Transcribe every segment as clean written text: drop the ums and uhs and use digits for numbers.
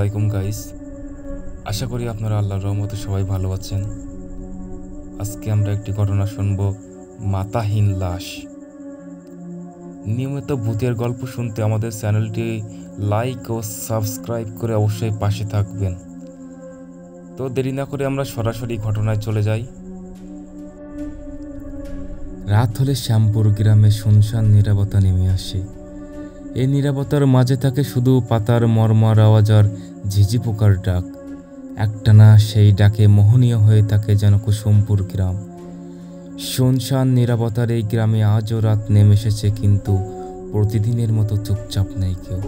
আলাইকুম গাইস, আশা করি আপনারা আল্লাহর রহমতে সবাই ভালো আছেন। আজকে আমরা একটি ঘটনা শুনব, মাথাহীন লাশ। নিয়মিত ভূতের গল্প শুনতে আমাদের চ্যানেলটি লাইক ও সাবস্ক্রাইব করে অবশ্যই পাশে থাকবেন। তো দেরি না করে আমরা সরাসরি ঘটনায় চলে যাই। রাত হলে শ্যামপুর গ্রামে শুনশান নীরবতা নেমে আসে। এই নীরবতার মাঝে থাকে শুধু পাতার মরমর আওয়াজ আর ঝিঝি পোকার ডাক। একটানা সেই ডাকে মোহনীয় হয়ে থাকে যেন কুসুমপুর গ্রাম। শুনশান নীরবতার এই গ্রামে আজও রাত নেমে এসেছে, কিন্তু প্রতিদিনের মতো চুপচাপ নেই কেউ।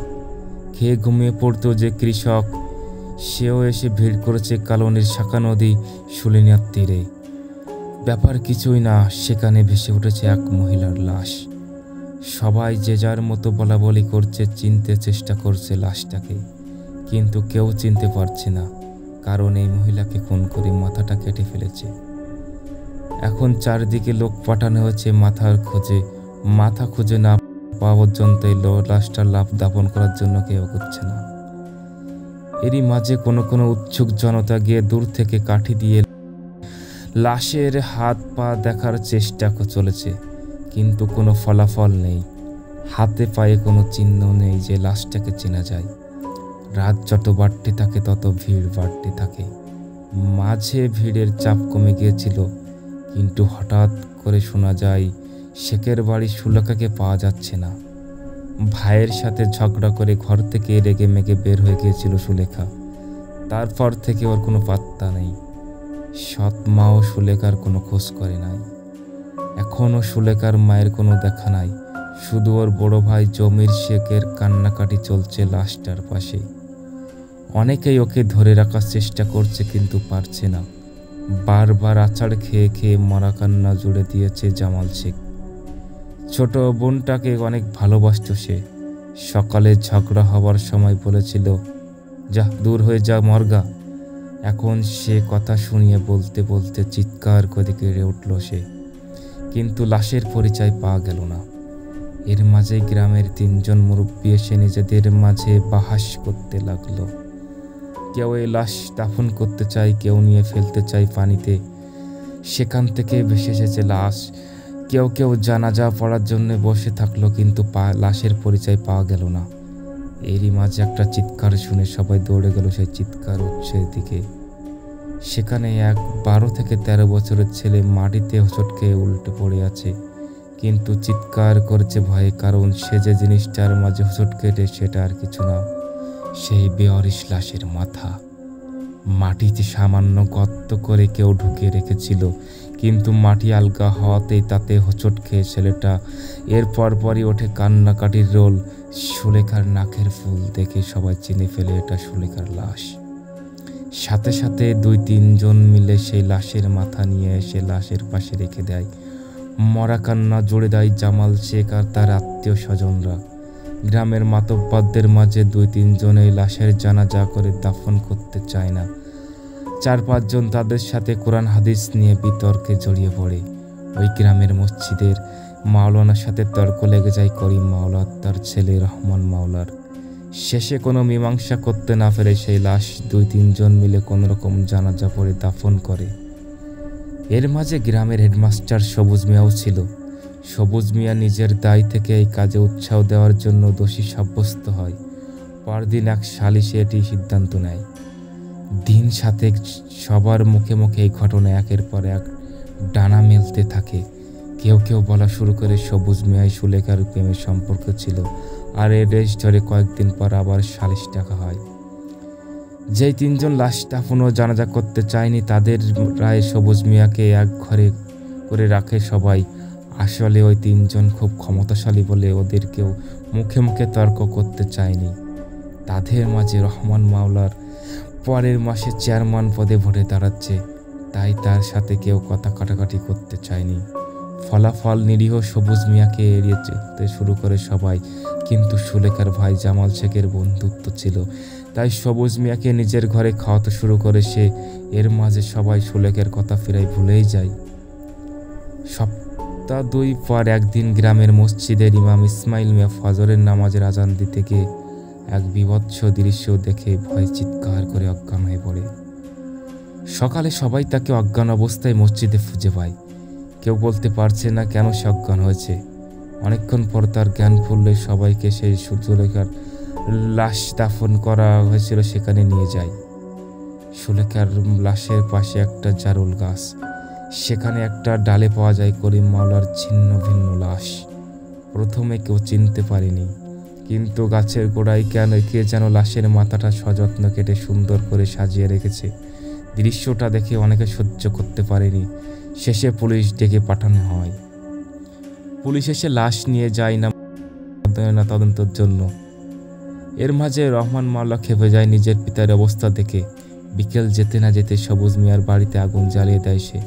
খেয়ে ঘুমিয়ে পড়তো যে কৃষক, সেও এসে ভিড় করেছে কালনির শাখা নদী শুলিনার তীরে। ব্যাপার কিছুই না, সেখানে ভেসে উঠেছে এক মহিলার লাশ। সবাই যে যার মতো বলা বলি করছে, চিনতে চেষ্টা করছে লাশটাকে, কিন্তু কেউ চিনতে পারছে না, কারণ এই মহিলাকে খুন করে মাথাটা কেটে ফেলেছে। এখন চারদিকে লোক পাঠানো হয়েছে মাথা খুঁজে না পাওয়া পর্যন্ত এই লাশটা দাফন করার জন্য কেউ করছে না। এরই মাঝে কোনো কোনো উৎসুক জনতা গিয়ে দূর থেকে কাঠি দিয়ে লাশের হাত পা দেখার চেষ্টা চলেছে, কিন্তু কোনো ফলাফল নেই। হাতে পায়ে কোনো চিহ্ন নেই যে লাশটাকে চেনা যায়। রাত যত বাড়তে থাকে তত ভিড় বাড়তে থাকে। মাঝে ভিড়ের চাপ কমে গিয়েছিল, কিন্তু হঠাৎ করে শোনা যায় শেখের বাড়ি সুলেখাকে পাওয়া যাচ্ছে না। ভাইয়ের সাথে ঝগড়া করে ঘর থেকে রেগে মেগে বের হয়ে গিয়েছিল সুলেখা। তারপর থেকে ওর কোনো পাত্তা নেই। সৎ মাও সুলেখার কোনো খোঁজ করে নাই। এখনও সুলেখার মায়ের কোনো দেখা নাই। শুধু ওর বড় ভাই জমির শেখের কান্নাকাটি চলছে লাশটার পাশে। অনেকেই ওকে ধরে রাখার চেষ্টা করছে, কিন্তু পারছে না। বারবার আছাড় খেয়ে খেয়ে মরা কান্না জুড়ে দিয়েছে জামাল শেখ। ছোট বোনটাকে অনেক ভালোবাসত সে। সকালে ঝগড়া হবার সময় বলেছিল, যা দূর হয়ে যা মরগা। এখন সে কথা শুনিয়ে বলতে বলতে চিৎকার করে কেড়ে উঠল সে, কিন্তু লাশের পরিচয় পাওয়া গেল না। এর মাঝে গ্রামের তিনজন মুরব্বী এসে নিজেদের মাঝে বাহাস করতে লাগলো। কেউ এই লাশ দাফন করতে চায়, কেউ নিয়ে ফেলতে চায় পানিতে, সেখান থেকে ভেসে এসেছে লাশ। কেউ কেউ জানাজা পড়ার জন্য বসে থাকলো, কিন্তু লাশের পরিচয় পাওয়া গেল না। এরই মাঝে একটা চিৎকার শুনে সবাই দৌড়ে গেল সেই চিৎকার উৎসের দিকে। সেখানে এক 12 থেকে 13 বছরের ছেলে মাটিতে হোঁচট খেয়ে উল্টে পড়ে আছে, কিন্তু চিৎকার করছে ভয়ে, কারণ সে যে জিনিসটার মাঝে হোঁচট কেটে সেটা আর কিছু না, সেই বেয়ারিশ লাশের মাথা। মাটিতে সামান্য গর্ত করে কেউ ঢুকে রেখেছিল, কিন্তু মাটি আলগা হওয়াতেই তাতে হোঁচট খেয়ে ছেলেটা এর পরপরই ওঠে কান্নাকাটির রোল। সুলেখার নাকের ফুল দেখে সবাই চিনে ফেলে এটা সুলেখার লাশ। সাথে সাথে 2-3 জন মিলে সেই লাশের মাথা নিয়ে এসে লাশের পাশে রেখে দেয়। মরা কান্না জুড়ে দেয় জামাল শেখ আর তার আত্মীয় স্বজনরা। গ্রামের মাতব্বরদের মাঝে 2-3 জন এই লাশের জানাজা করে দাফন করতে চায় না। 4-5 জন তাদের সাথে কোরআন হাদিস নিয়ে বিতর্কে জড়িয়ে পড়ে। ওই গ্রামের মসজিদের মাওলানার সাথে তর্ক লেগে যায় করিম মাওলার তার ছেলে রহমান মাওলার। শেষে কোনো মীমাংসা করতে না পেরে সেই লাশ 2-3 জন মিলে কোনোরকম জানাজা পড়ে দাফন করে। এর মাঝে গ্রামের হেডমাস্টার সবুজ মিয়াও ছিল। সবুজ মিয়া নিজের দায় থেকে এই কাজে উৎসাহ দেওয়ার জন্য দোষী সাব্যস্ত হয়। পরদিন এক সালিশে এটি সিদ্ধান্ত নেয়। দিন সাথে সবার মুখে মুখে এই ঘটনা একের পর এক ডানা মেলতে থাকে। কেউ কেউ বলা শুরু করে সবুজ মিয়াই সুলেখার প্রেমের সম্পর্ক ছিল, আর এর রেশ ধরে কয়েকদিন পর আবার সালিশ ডাকা হয়। যেই 3 জন লাশ দাফন ও জানাজা করতে চায়নি, তাদের রায় সবুজ মিয়াকে এক ঘরে করে রাখে সবাই। আসলে ওই 3 জন খুব ক্ষমতাশালী বলে ওদের কেউ মুখে মুখে তর্ক করতে চায়নি। তাদের মাঝে রহমান মাওলার পরের মাসে চেয়ারম্যান পদে ভোটে দাঁড়াচ্ছে, তাই তার সাথে কেউ কথা কাটাকাটি করতে চায়নি। ফলাফল নিরীহ সবুজ মিয়াকে এড়িয়ে যেতে শুরু করে সবাই, কিন্তু সুলেখার ভাই জামাল শেখের বন্ধুত্ব ছিল, তাই সবুজ মিয়াকে নিজের ঘরে খাওয়াতে শুরু করে সে। এর মাঝে সবাই সুলেখার কথা ফিরাই ভুলেই যায়। সপ্তাহ 2 পর একদিন গ্রামের মসজিদের ইমাম ইসমাইল মিয়া ফজরের নামাজের আজান দিতে গিয়ে এক বীভৎস দৃশ্য দেখে ভয়ে চিৎকার করে অজ্ঞান হয়ে পড়ে। সকালে সবাই তাকে অজ্ঞান অবস্থায় মসজিদে খুঁজে পায়। কেউ বলতে পারছে না কেন সে অজ্ঞান হয়েছে। অনেকক্ষণ পর তার জ্ঞান ফিরলে সবাইকে সেই সুলেখার লাশ দাফন করা হয়েছিল সেখানে নিয়ে যায়। সুলেখার লাশের পাশে একটা জারুল গাছ, সেখানে একটা ডালে পাওয়া যায় করিম মাওলার ছিন্ন ভিন্ন লাশ। প্রথমে কেউ চিনতে পারেনি, কিন্তু গাছের গোড়ায় কে যেন লাশের মাথাটা সযত্ন কেটে সুন্দর করে সাজিয়ে রেখেছে। দৃশ্যটা দেখে অনেকে সহ্য করতে পারেনি। শেষে পুলিশ ডেকে পাঠানো হয়। পুলিশ এসে লাশ নিয়ে যায় না তদন্তের জন্য। এর মাঝে রহমান মাওলা খেপে যায় নিজের পিতার অবস্থা দেখে। বিকেল যেতে না যেতে সবুজ মিয়ার বাড়িতে আগুন জ্বালিয়ে দেয় সে।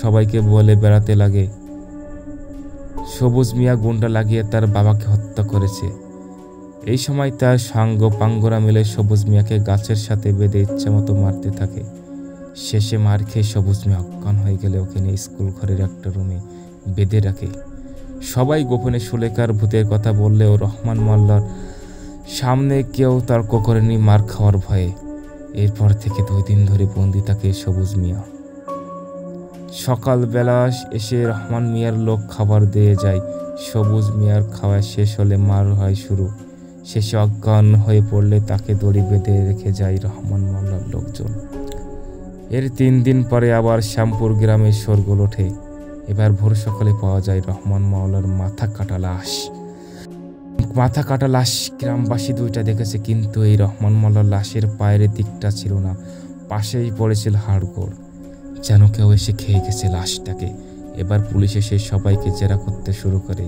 সবাইকে বলে বেড়াতে লাগে সবুজ মিয়া গুন্ডা লাগিয়ে তার বাবাকে হত্যা করেছে। এই সময় তার সাঙ্গ পাঙ্গরা মিলে সবুজ মিয়াকে গাছের সাথে বেঁধে ইচ্ছামতো মারতে থাকে। শেষে মার খেয়ে সবুজ মিয়া অজ্ঞান হয়ে গেলে ওকে নিয়ে স্কুল ঘরের একটা রুমে বেঁধে রাখে। সবাই গোপনে সুলেখার ভূতের কথা বললেও রহমান মাওলার সামনে কেউ তর্ক করেনি মার খাওয়ার ভয়ে। এরপর থেকে 2 দিন ধরে বন্দি থাকে সবুজ মিয়া। সকালবেলা এসে রহমান মিয়ার লোক খাবার দিয়ে যায়। সবুজ মিয়ার খাওয়া শেষ হলে মার হয় শুরু। শেষে অজ্ঞান হয়ে পড়লে তাকে দড়ি বেঁধে রেখে যায় রহমান মাওলার লোকজন। এর 3 দিন পরে আবার শ্যামপুর গ্রামে শোরগোল ওঠে। এবার ভোর সকালে পাওয়া যায় রহমান মাওলার মাথা কাটা লাশ। গ্রামবাসী 2টা দেখেছে, কিন্তু এই রহমান মাওলার লাশের পায়ের দিকটা ছিল না, পাশেই পড়েছিল হাড়গোড়, যেন কেউ এসে খেয়ে গেছে লাশটাকে। এবার পুলিশ এসে সবাইকে জেরা করতে শুরু করে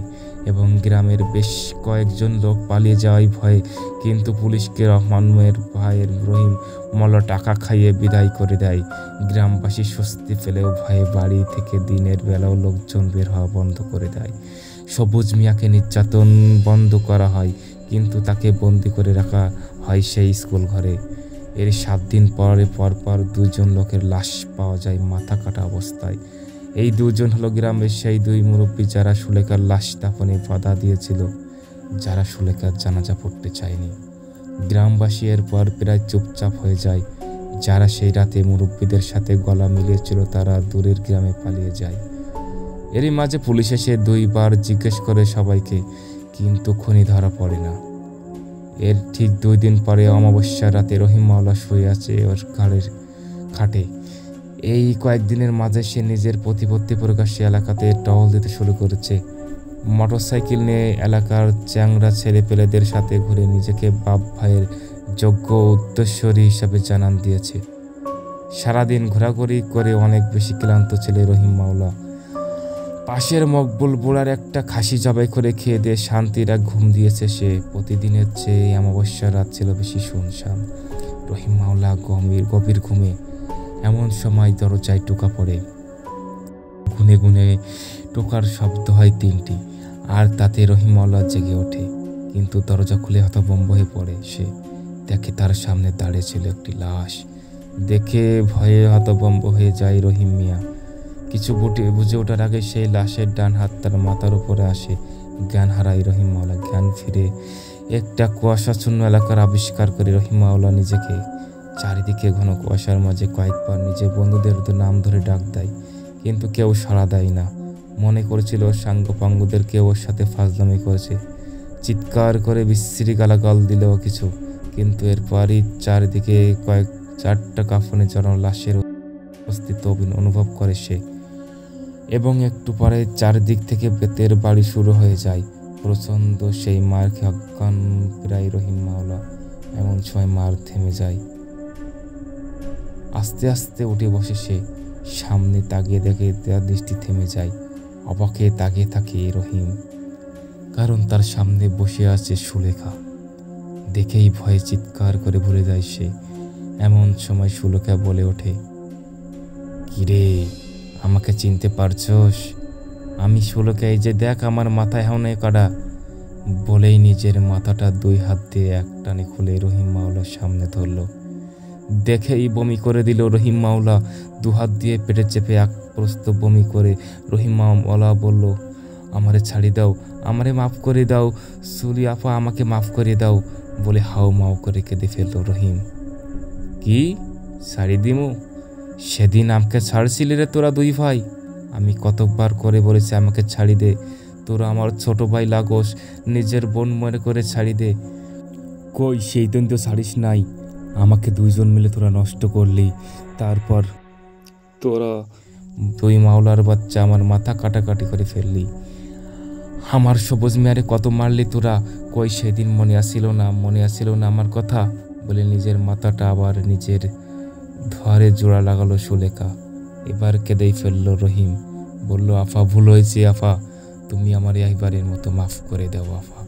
এবং গ্রামের বেশ কয়েকজন লোক পালিয়ে যাওয়ায় ভয়ে, কিন্তু পুলিশকে রহমান মেয়ের ভাইয়ের রহিম মাওলা টাকা খাইয়ে বিদায় করে দেয়। গ্রামবাসী স্বস্তি পেলেও ভয়ে বাড়ি থেকে দিনের বেলাও লোকজন বের হওয়া বন্ধ করে দেয়। সবুজ মিয়াকে নির্যাতন বন্ধ করা হয়, কিন্তু তাকে বন্দি করে রাখা হয় সেই স্কুল ঘরে। এর 7 দিন পর 2জন লোকের লাশ পাওয়া যায় মাথা কাটা অবস্থায়। এই 2জন হলো গ্রামের সেই 2 মুরব্বী যারা সুলেখার লাশ দাফনে বাধা দিয়েছিল, যারা সুলেখার জানাজা পড়তে চায়নি। গ্রামবাসী এরপর প্রায় চুপচাপ হয়ে যায়। যারা সেই রাতে মুরব্বীদের সাথে গলা মিলিয়েছিল তারা দূরের গ্রামে পালিয়ে যায়। এরই মাঝে পুলিশ এসে 2 বার জিজ্ঞেস করে সবাইকে, কিন্তু খুনি ধরা পড়ে না। এর ঠিক 2 দিন পরে অমাবস্যার রাতে রহিম মাওলা শুয়ে আছে ওর ঘরের খাটে। এই কয়েকদিনের মাঝে সে নিজের প্রতিপত্তি প্রকাশ্যে এলাকাতে টহল দিতে শুরু করেছে। মোটরসাইকেল নিয়ে এলাকার চ্যাংড়া ছেলেপেলেদের সাথে ঘুরে নিজেকে বাপ ভাইয়ের যোগ্য উত্তরসূরি হিসাবে জানান দিয়েছে। সারাদিন ঘোরাঘুরি করে অনেক বেশি ক্লান্ত ছিল রহিম মাওলা। পাশের মকবুল বুড়ার একটা খাসি জবাই করে খেয়ে দিয়ে শান্তির এক ঘুম দিয়েছে সে। প্রতিদিনের চেয়ে অমাবস্যার রাত ছিল বেশি শুনশান। রহিম মাওলা গভীর ঘুমে। এমন সময় দরজায় টোকা পড়ে। গুনে গুনে টোকার শব্দ হয় 3টি, আর তাতে রহিম মাওলা জেগে ওঠে। কিন্তু দরজা খুলে হতভম্ব হয়ে পড়ে সে। দেখে তার সামনে দাঁড়িয়ে ছিল একটি লাশ। দেখে ভয়ে হতভম্ব হয়ে যায় রহিম মিয়া। কিছু বুঝে ওঠার আগে সেই লাশের ডান হাত তার মাথার উপরে আসে। জ্ঞান হারায় রহিম মাওলা। জ্ঞান ফিরে একটা কুয়াশাশূন্য এলাকার আবিষ্কার করে রহিম মাওলা নিজেকে। চারিদিকে ঘন কুয়াশার মাঝে কয়েকবার নিজের বন্ধুদের নাম ধরে ডাক দেয়, কিন্তু কেউ সাড়া দেয় না। মনে করেছিল সাঙ্গ পাঙ্গুদের কেউ ওর সাথে ফাজলামি করেছে। চিৎকার করে বিশ্রী গালাগাল দিলেও কিছু, কিন্তু এরপরই চারিদিকে 4টা কাফনে জড়ানো লাশের অস্তিত্ব অনুভব করে সে। এবং একটু পরে চারদিক থেকে বেতের বাড়ি শুরু হয়ে যায়। প্রচণ্ড সেই মার খেয়ে অজ্ঞান প্রায় রহিম মাওলা। এমন সময় মার থেমে যায়। আস্তে আস্তে উঠে বসে সে। সামনে তাকিয়ে দেখে তার দৃষ্টি থেমে যায়। অবাকে তাকিয়ে থাকে রহিম, কারণ তার সামনে বসে আছে সুলেখা। দেখেই ভয়ে চিৎকার করে ভুলে যায় সে। এমন সময় সুলেখা বলে ওঠে, কিরে, আমাকে চিনতে পারছস? আমি সুলেখা, এই যে দেখ আমার মাথায় হাওনে কাটা। বলেই নিজের মাথাটা 2 হাত দিয়ে একটানে খুলে রহিম মাওলার সামনে ধরল। দেখেই বমি করে দিল রহিম মাওলা। 2 হাত দিয়ে পেটে চেপে এক প্রস্ত বমি করে রহিম মাওলা বলল, আমারে ছাড়ি দাও, আমারে মাফ করে দাও, সুলি আপা আমাকে মাফ করে দাও বলে হাউ মাউ করে কেঁদে ফেলল রহিম। কি ছাড়ি দিমু? সেদিন আমাকে ছাড়ছিলি রে তোরা দুই ভাই? আমি কতবার করে বলেছি আমাকে ছাড়ি দে, তোরা আমার ছোট ভাই লাগোস, নিজের বোন মনে করে ছাড়ি দে। কই সেই দিন তো ছাড়িস নাই, আমাকে দুইজন মিলে তোরা নষ্ট করলি। তারপর তোরা দুই মাওলার বাচ্চা আমার মাথা কাটাকাটি করে ফেললি। আমার সবুজ মেয়ারে কত মারলি তোরা, কই সেদিন মনে আসিল না আমার কথা বলে নিজের মাথাটা আবার নিজের ধরে জোড়া লাগালো সুলেখা। এবার কেঁদেই ফেললো রহিম, বলল আফা ভুল হয়েছে আফা, তুমি আমার এইবারের মতো মাফ করে দাও আফা,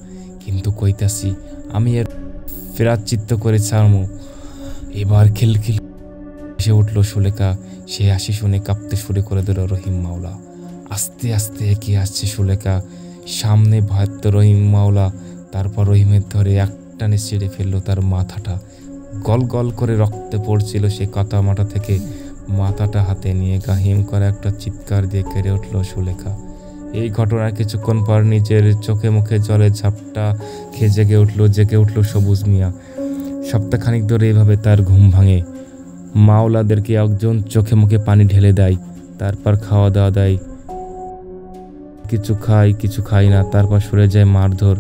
কিন্তু কইতাছি আমি এর ফেরাত চিত্ত করে ছাড়মু। এবার খিলখিল এসে উঠল সুলেখা, সে হাসি শুনে কাঁপতে শুরু করে দিল রহিম মাওলা। আস্তে আস্তে এগিয়ে আসছে সুলেখা, সামনে ভাত রহিম মাওলা, তারপর রহিমের ধরে একটানে ছিঁড়ে ফেললো তার মাথাটা। গল গল করে রক্তে পড়ছিল সে কাটা মাথা থেকে। মাথাটা হাতে নিয়ে গাহিম করে একটা চিৎকার দিয়ে কেড়ে উঠল সুলেখা। এই ঘটনার কিছুক্ষণ পর নিজের চোখে মুখে জলের ঝাপটা খেয়ে জেগে উঠল সবুজ মিয়া। সপ্তাহখানিক ধরে এভাবে তার ঘুম ভাঙে। মাওলাদেরকে একজন চোখে মুখে পানি ঢেলে দেয়, তারপর খাওয়া দাওয়া দেয়, কিছু খায় না, তারপর সরে যায় মারধর।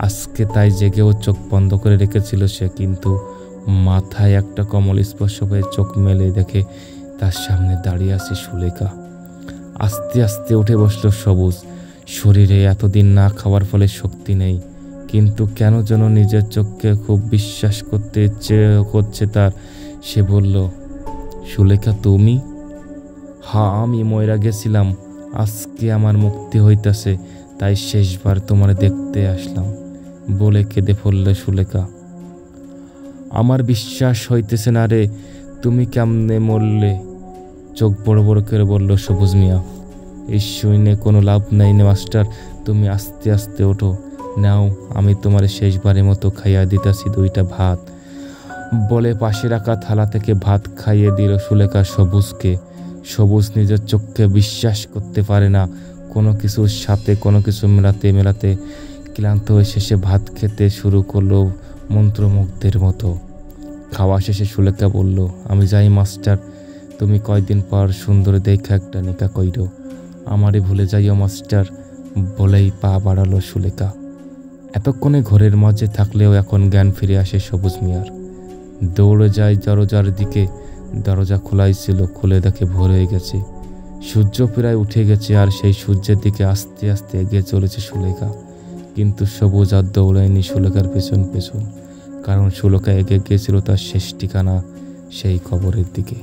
আজকে তাই জেগেও চোখ বন্ধ করে রেখেছিল সে, কিন্তু মাথায় একটা কমল স্পর্শ হয়ে চোখ মেলে দেখে তার সামনে দাঁড়িয়ে আছে সুলেখা। আস্তে আস্তে উঠে বসলো সবুজ। শরীরে এতদিন না খাওয়ার ফলে শক্তি নেই, কিন্তু কেন যেন নিজের চোখকে খুব বিশ্বাস করতে ইচ্ছে করছে তার। সে বলল, সুলেখা তুমি? হ্যাঁ, আমি ময়রা গেছিলাম, আজকে আমার মুক্তি হইতাছে, তাই শেষবার তোমার দেখতে আসলাম বলে কেঁদে পড়ল সুলেখা। আমার বিশ্বাস হইতেছে না রে, তুমি কেমনে মরলে? চোখ বড় বড় করে বলল সবুজ মিয়া। এই শুনে কোনো লাভ নাই না মাস্টার, তুমি আস্তে আস্তে ওঠো, নাও আমি তোমার শেষবারের মতো খাইয়া দিতেছি দুইটা ভাত বলে পাশে রাখা থালা থেকে ভাত খাইয়ে দিল সুলেখা সবুজকে। সবুজ নিজের চোখকে বিশ্বাস করতে পারে না, কোনো কিছুর সাথে কোনো কিছু মেলাতে ক্লান্ত হয়ে শেষে ভাত খেতে শুরু করলো মন্ত্রমুগ্ধের মতো। খাওয়া শেষে সুলেখা বলল, আমি যাই মাস্টার, তুমি কয়দিন পর সুন্দর দেখা একটা নিকা কইরো, আমারে ভুলে যাইও মাস্টার বলেই পা বাড়ালো সুলেখা। এতক্ষণে ঘরের মাঝে থাকলেও এখন জ্ঞান ফিরে আসে সবুজ মিয়ার। দৌড়ে যায় দরজার দিকে, দরজা খোলাই ছিল, খুলে দেখে ভোর হয়ে গেছে, সূর্য প্রায় উঠে গেছে, আর সেই সূর্যের দিকে আস্তে আস্তে এগিয়ে চলেছে সুলেখা। কিন্তু সবুজ আর দৌড়ায়নি সুলেখার পেছন, কারণ সুলেখা এগিয়ে গিয়েছিল তার শেষ ঠিকানা, সেই কবরের দিকে।